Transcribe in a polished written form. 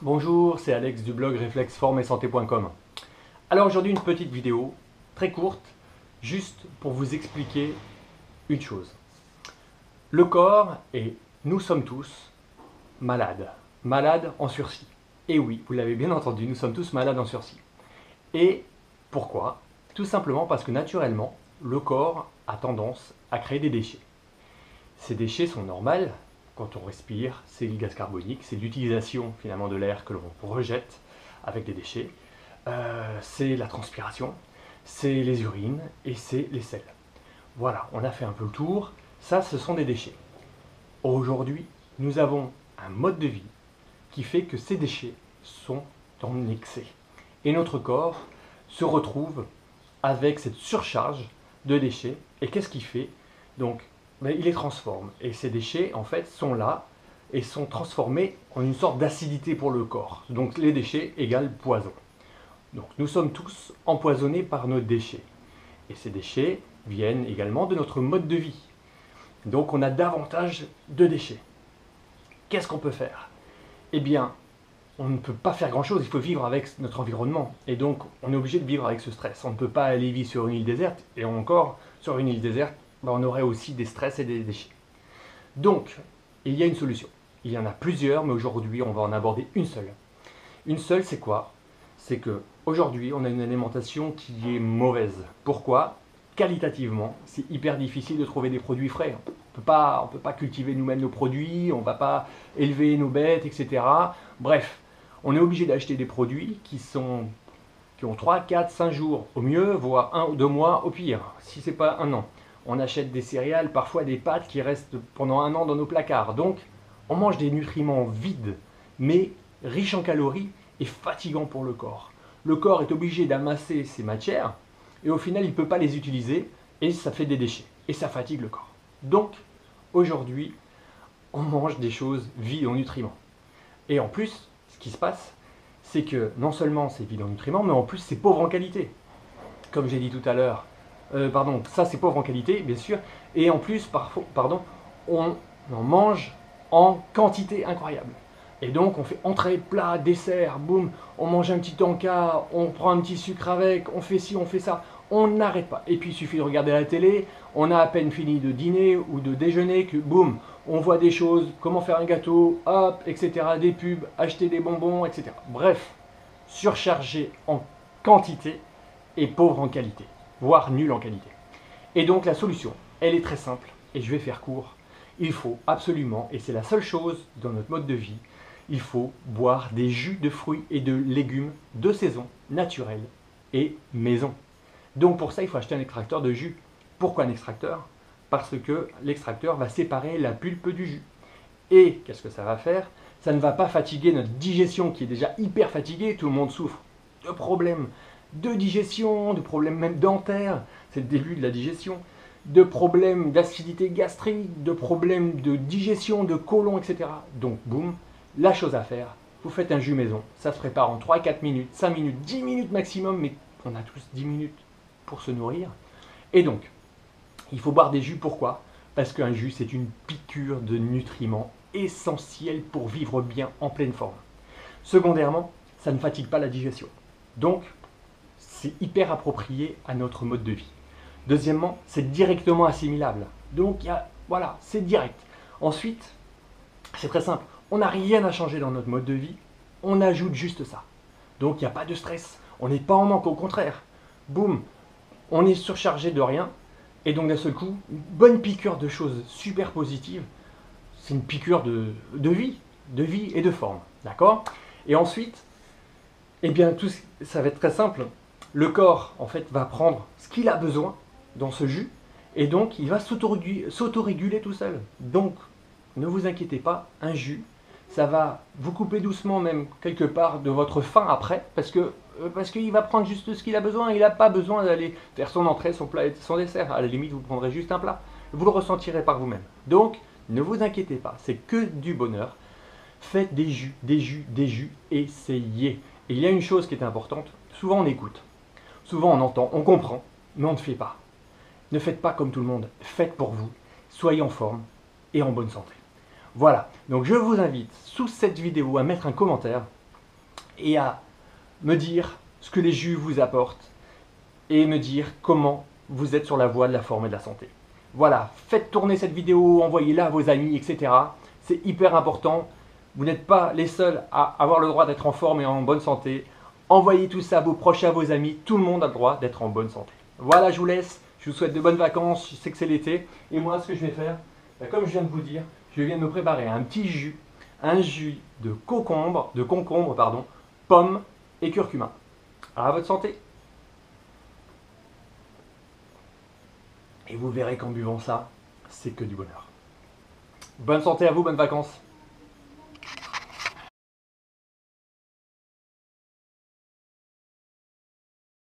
Bonjour, c'est Alex du blog réflexformeetsanté.com. Alors aujourd'hui une petite vidéo très courte, juste pour vous expliquer une chose. Le corps et nous sommes tous malades, malades en sursis. Et oui, vous l'avez bien entendu, nous sommes tous malades en sursis. Et pourquoi? Tout simplement parce que naturellement, le corps a tendance à créer des déchets. Ces déchets sont normaux. Quand on respire, c'est le gaz carbonique, c'est l'utilisation finalement de l'air que l'on rejette avec des déchets, c'est la transpiration, c'est les urines et c'est les selles. Voilà, on a fait un peu le tour, ça ce sont des déchets. Aujourd'hui, nous avons un mode de vie qui fait que ces déchets sont en excès. Et notre corps se retrouve avec cette surcharge de déchets. Et qu'est-ce qu'il fait? Donc, il les transforme. Et ces déchets, en fait, sont là et sont transformés en une sorte d'acidité pour le corps. Donc les déchets égale poison. Donc nous sommes tous empoisonnés par nos déchets. Et ces déchets viennent également de notre mode de vie. Donc on a davantage de déchets. Qu'est-ce qu'on peut faire? Eh bien, on ne peut pas faire grand-chose, il faut vivre avec notre environnement. Et donc, on est obligé de vivre avec ce stress. On ne peut pas aller vivre sur une île déserte, et encore, sur une île déserte, on aurait aussi des stress et des déchets. Donc, il y a une solution. Il y en a plusieurs, mais aujourd'hui, on va en aborder une seule. Une seule, c'est quoi? C'est qu'aujourd'hui, on a une alimentation qui est mauvaise. Pourquoi? Qualitativement, c'est hyper difficile de trouver des produits frais. On ne peut pas cultiver nous-mêmes nos produits, on ne va pas élever nos bêtes, etc. Bref, on est obligé d'acheter des produits qui ont 3, 4, 5 jours au mieux, voire 1 ou 2 mois au pire, si ce n'est pas un an. On achète des céréales, parfois des pâtes qui restent pendant 1 an dans nos placards. Donc, on mange des nutriments vides, mais riches en calories et fatigants pour le corps. Le corps est obligé d'amasser ces matières et au final, il ne peut pas les utiliser et ça fait des déchets. Et ça fatigue le corps. Donc, aujourd'hui, on mange des choses vides en nutriments. Et en plus, ce qui se passe, c'est que non seulement c'est vide en nutriments, mais en plus c'est pauvre en qualité. Comme j'ai dit tout à l'heure, ça c'est pauvre en qualité, bien sûr, et en plus, on en mange en quantité incroyable. Et donc on fait entrée, plat, dessert, boum, on mange un petit encas, on prend un petit sucre avec, on fait ci, on fait ça, on n'arrête pas. Et puis il suffit de regarder la télé, on a à peine fini de dîner ou de déjeuner que boum, on voit des choses, comment faire un gâteau, hop, etc., des pubs, acheter des bonbons, etc. Bref, surchargé en quantité et pauvre en qualité, voire nul en qualité. Et donc la solution, elle est très simple, et je vais faire court. Il faut absolument, et c'est la seule chose dans notre mode de vie, il faut boire des jus de fruits et de légumes de saison, naturels et maison. Donc pour ça, il faut acheter un extracteur de jus. Pourquoi un extracteur? Parce que l'extracteur va séparer la pulpe du jus. Et qu'est-ce que ça va faire? Ça ne va pas fatiguer notre digestion qui est déjà hyper fatiguée. Tout le monde souffre de problèmes de digestion, de problèmes même dentaires. C'est le début de la digestion. De problèmes d'acidité gastrique, de problèmes de digestion, de côlon, etc. Donc boum, la chose à faire, vous faites un jus maison. Ça se prépare en 3-4 minutes, 5 minutes, 10 minutes maximum, mais on a tous 10 minutes pour se nourrir. Et donc, il faut boire des jus, pourquoi? Parce qu'un jus, c'est une piqûre de nutriments essentiels pour vivre bien en pleine forme. Secondairement, ça ne fatigue pas la digestion. Donc, c'est hyper approprié à notre mode de vie. Deuxièmement, c'est directement assimilable. Donc, voilà, c'est direct. Ensuite, c'est très simple. On n'a rien à changer dans notre mode de vie. On ajoute juste ça. Donc, il n'y a pas de stress. On n'est pas en manque, au contraire. Boum, on est surchargé de rien. Et donc d'un seul coup, une bonne piqûre de choses super positives, c'est une piqûre de vie et de forme, d'accord? Et ensuite, eh bien, ça va être très simple. Le corps, en fait, va prendre ce qu'il a besoin dans ce jus, et donc il va s'autoréguler tout seul. Donc, ne vous inquiétez pas, un jus, ça va vous couper doucement même quelque part de votre faim après, parce qu'il va prendre juste ce qu'il a besoin, il n'a pas besoin d'aller faire son entrée, son plat et son dessert. À la limite, vous prendrez juste un plat. Vous le ressentirez par vous-même. Donc, ne vous inquiétez pas, c'est que du bonheur. Faites des jus, des jus, des jus, essayez. Et il y a une chose qui est importante, souvent on écoute, souvent on entend, on comprend, mais on ne fait pas. Ne faites pas comme tout le monde, faites pour vous, soyez en forme et en bonne santé. Voilà, donc je vous invite sous cette vidéo à mettre un commentaire et à me dire ce que les jus vous apportent et me dire comment vous êtes sur la voie de la forme et de la santé. Voilà, faites tourner cette vidéo, envoyez-la à vos amis, etc. C'est hyper important. Vous n'êtes pas les seuls à avoir le droit d'être en forme et en bonne santé. Envoyez tout ça à vos proches et à vos amis. Tout le monde a le droit d'être en bonne santé. Voilà, je vous laisse. Je vous souhaite de bonnes vacances. Je sais que c'est l'été. Et moi, ce que je vais faire, comme je viens de vous dire, je viens de me préparer un petit jus. Un jus de concombre, pomme et curcuma. À votre santé. Et vous verrez qu'en buvant ça, c'est que du bonheur. Bonne santé à vous, bonnes vacances.